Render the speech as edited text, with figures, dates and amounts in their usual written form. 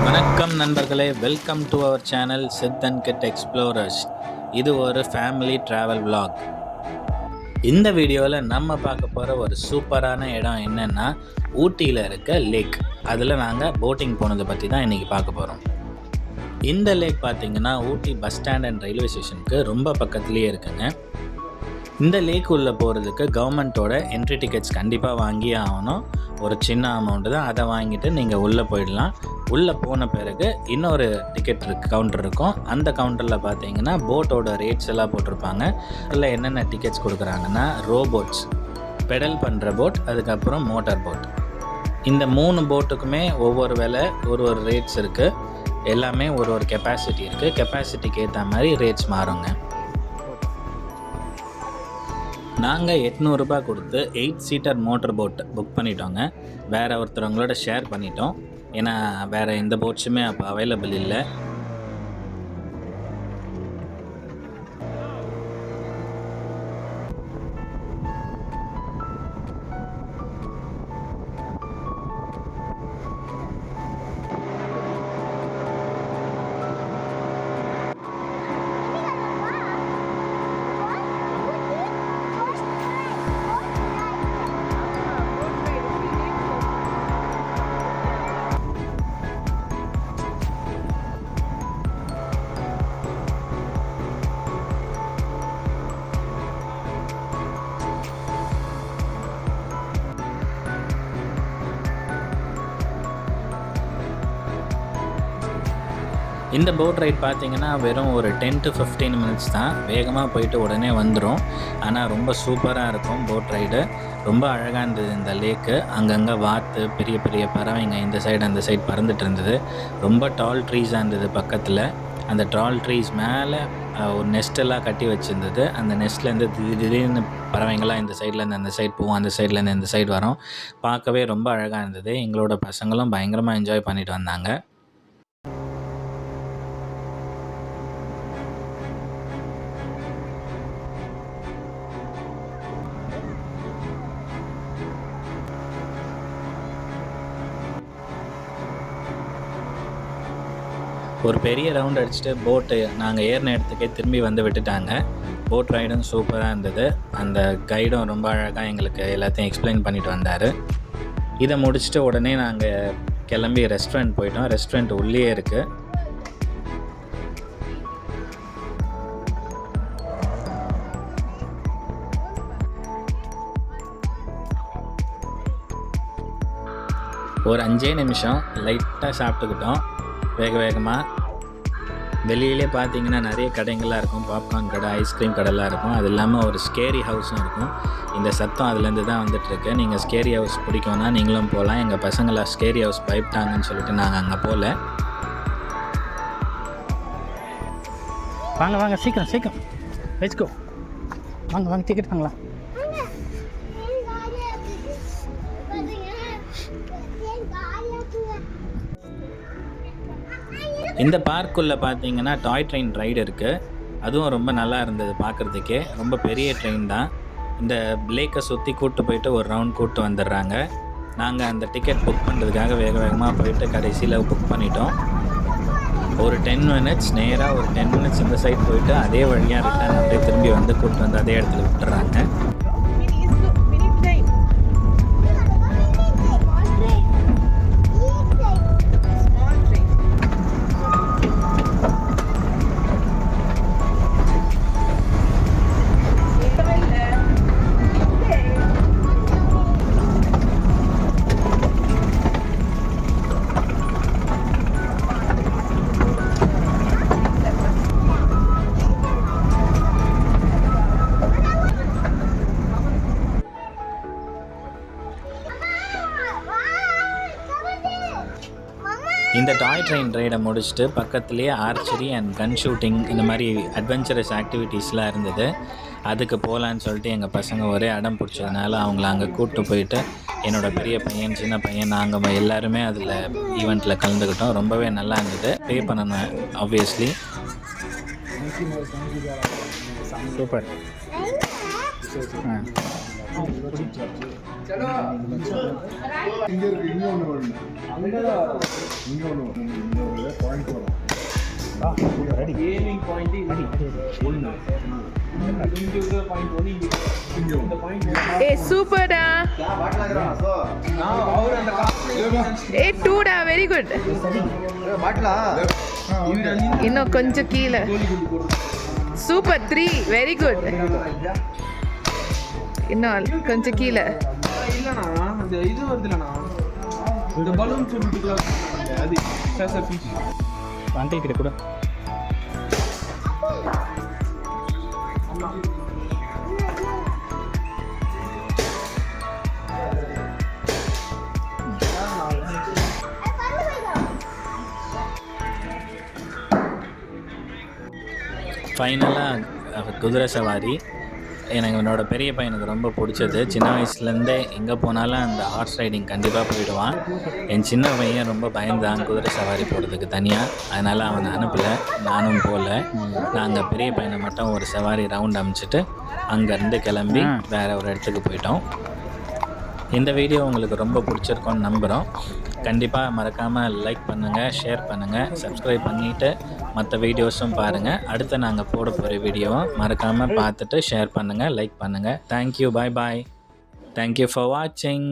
வணக்கம் நண்பர்களே, welcome to our channel Sid and kid explorers. இது ஒரு ஃபேமிலி ட்ராவல் vlog. இந்த வீடியோவில் நம்ம பார்க்க போகிற ஒரு சூப்பரான இடம் என்னென்னா ஊட்டியில் இருக்க லேக். அதில் நாங்கள் போட்டிங் போனதை பற்றி தான் இன்றைக்கி பார்க்க போகிறோம். இந்த லேக் பார்த்திங்கன்னா ஊட்டி பஸ் ஸ்டாண்ட் அண்ட் ரயில்வே ஸ்டேஷனுக்கு ரொம்ப பக்கத்துலேயே இருக்குங்க. இந்த லேக் உள்ளே போகிறதுக்கு கவர்மெண்ட்டோட என்ட்ரி டிக்கெட்ஸ் கண்டிப்பாக வாங்கியே ஆகணும். ஒரு சின்ன அமௌண்ட்டு தான், அதை வாங்கிட்டு நீங்கள் உள்ளே போயிடலாம். உள்ளே போன பிறகு இன்னொரு டிக்கெட் கவுண்டர் இருக்கும். அந்த கவுண்டரில் பார்த்தீங்கன்னா போட்டோட ரேட்ஸ் எல்லாம் போட்டிருப்பாங்க. அதில் என்னென்ன டிக்கெட்ஸ் கொடுக்குறாங்கன்னா ரோபோட்ஸ், பெடல் பண்ணுற போட், அதுக்கப்புறம் மோட்டார் போட். இந்த 3 போட்டுக்குமே ஒவ்வொரு விலை, ஒரு ரேட்ஸ் இருக்குது. எல்லாமே ஒரு கெப்பாசிட்டி இருக்குது. கெப்பாசிட்டிக்கு ஏற்ற மாதிரி ரேட்ஸ் மாறுங்க. நாங்கள் 800 ரூபாய் கொடுத்து 8 சீட்டர் மோட்டர் போட் புக் பண்ணிட்டோங்க. வேறு ஒருத்தவங்களோட ஷேர் பண்ணிட்டோம். ஏன்னா வேறு எந்த போட்ஸுமே அப்போ அவைலபிள் இல்லை. இந்த போட் ரைட் பார்த்திங்கன்னா வெறும் ஒரு 10 to 15 மினிட்ஸ் தான். வேகமாக போயிட்டு உடனே வந்துடும். ஆனால் ரொம்ப சூப்பராக இருக்கும் போட் ரைடு. ரொம்ப அழகாக இருந்தது இந்த லேக்கு. அங்கங்கே வாத்து, பெரிய பெரிய பறவைங்க இந்த சைடு அந்த சைடு பறந்துட்டு இருந்தது. ரொம்ப டால் ட்ரீஸாக இருந்தது பக்கத்தில். அந்த டால் ட்ரீஸ் மேலே ஒரு நெஸ்டெல்லாம் கட்டி வச்சுருந்தது. அந்த நெஸ்ட்லேருந்து திடீர்னு பறவைங்களாம் இந்த சைட்லேருந்து அந்த சைடு போவோம், அந்த சைட்லேருந்து இந்த சைடு வரும். பார்க்கவே ரொம்ப அழகாக இருந்தது. எங்களோட பசங்களும் பயங்கரமாக என்ஜாய் பண்ணிட்டு வந்தாங்க. ஒரு பெரிய ரவுண்ட் அடிச்சுட்டு போட்டு நாங்கள் ஏறின இடத்துக்கே திரும்பி வந்து விட்டுட்டாங்க. போட் ரைடும் சூப்பராக இருந்தது. அந்த கைடும் ரொம்ப அழகாக எங்களுக்கு எல்லாத்தையும் எக்ஸ்பிளைன் பண்ணிட்டு வந்தார். இதை முடிச்சுட்டு உடனே நாங்கள் கிளம்பி ரெஸ்டாரண்ட் போயிட்டோம். ரெஸ்டாரண்ட் உள்ளே இருக்குது. ஒரு 5 நிமிஷம் லைட்டாக சாப்பிட்டுக்கிட்டோம் வேகமாக. வெளியிலே பார்த்தீங்கன்னா நிறைய கடைங்கள்லாம் இருக்கும். பாப்கார்ன் கடை, ஐஸ்கிரீம் கடைலாம் இருக்கும். அது இல்லாமல் ஒரு ஸ்கேரி ஹவுஸும் இருக்கும். இந்த சத்தம் அதுலேருந்து தான் வந்துட்டுருக்கு. நீங்கள் ஸ்கேரி ஹவுஸ் பிடிக்கும்னா நீங்களும் போகலாம். எங்கள் பசங்களாம் ஸ்கேரி ஹவுஸ் பயப்பட்டாங்கன்னு சொல்லிட்டு நாங்கள் அங்கே போகல. வாங்க சீக்கிரம் லெட்ஸ் கோ. வாங்க டிக்கெட் வாங்கலாம். இந்த பார்க்குள்ளே பார்த்தீங்கன்னா டாய் ட்ரெயின் ரைடு இருக்குது. அதுவும் ரொம்ப நல்லா இருந்தது பார்க்குறதுக்கே. ரொம்ப பெரிய ட்ரெயின் தான். இந்த லேக்கை சுற்றி கூப்பிட்டு போயிட்டு ஒரு ரவுண்ட் கூப்பிட்டு வந்துடுறாங்க. நாங்கள் அந்த டிக்கெட் புக் பண்ணுறதுக்காக வேகமாக போயிட்டு கடைசியில் புக் பண்ணிட்டோம். ஒரு 10 மினிட்ஸ் நேராக ஒரு 10 மினிட்ஸ் இந்த சைட் போயிட்டு அதே வழியாக ரிட்டர்ன் அப்படியே திரும்பி வந்து கூப்பிட்டு வந்து அதே இடத்துல விட்டுறாங்க. இந்த டாய் ட்ரெயின் ரைடை முடிச்சுட்டு பக்கத்துலேயே ஆர்ச்சரி அண்ட் கன் ஷூட்டிங் இந்த மாதிரி அட்வென்ச்சரஸ் ஆக்டிவிட்டீஸ்லாம் இருந்தது. அதுக்கு போகலான்னு சொல்லிட்டு எங்கள் பசங்க ஒரே அடம் பிடிச்சதுனால அவங்கள அங்கே கூப்பிட்டு போயிட்டு என்னோடய பெரிய பையன், சின்ன பையன், நாங்கள் எல்லாருமே அதில் ஈவெண்ட்டில் கலந்துக்கிட்டோம். ரொம்பவே நல்லா இருந்தது. பே பண்ணணும் ஆப்வியஸ்லி. சூப்பர். இங்க இருக்கு இங்க ஒண்ணு வரணும் இங்க ஒண்ணு வரணும் இங்க ஒரு பாயிண்ட் வரும் ரெடி ஏமிங் பாயிண்ட் ரெடி ஒண்ணு இங்க ஒரு பாயிண்ட் ஒன்னு இங்க இந்த பாயிண்ட் ஏ சூப்பர்டா நான் அவர் அந்த ஏ டூடா வெரி குட் இன்னும் கொஞ்சம் கீழே சூப்பர் 3 வெரி குட் இன்னும் கொஞ்சம் கீழே இல்லண்ணா அந்த இது வருதுலண்ணா இந்த பலூன் சுட்டுக்கலாம் அது சேசர் ஃபிஷ் அங்கிள் கிட்ட கூட ஃபைனலாக குதிரை சவாரி எனக்கு என்னோடய பெரிய பையனுக்கு ரொம்ப பிடிச்சது. சின்ன வயசுலேருந்தே எங்கே போனாலும் அந்த ஹார்ஸ் ரைடிங் கண்டிப்பாக போயிடுவான். என் சின்ன பையன் ரொம்ப பயந்தான் குதிரை சவாரி போகிறதுக்கு தனியாக, அதனால் அவனை அனுப்பலை, நானும் போகல. நாங்கள் பெரிய பையனை மட்டும் ஒரு சவாரி ரவுண்ட் அமுச்சிட்டு அங்கேருந்து கிளம்பி வேறு ஒரு இடத்துக்கு போயிட்டோம். இந்த வீடியோ உங்களுக்கு ரொம்ப பிடிச்சிருக்கோன்னு நம்புகிறோம். கண்டிப்பாக மறக்காமல் லைக் பண்ணுங்கள், ஷேர் பண்ணுங்கள், சப்ஸ்கிரைப் பண்ணிவிட்டு மற்ற வீடியோஸும் பாருங்கள். அடுத்து நாங்கள் போட போகிற வீடியோவை மறக்காமல் பார்த்துட்டு ஷேர் பண்ணுங்கள், லைக் பண்ணுங்கள். Thank you, bye bye. Thank you for வாட்சிங்.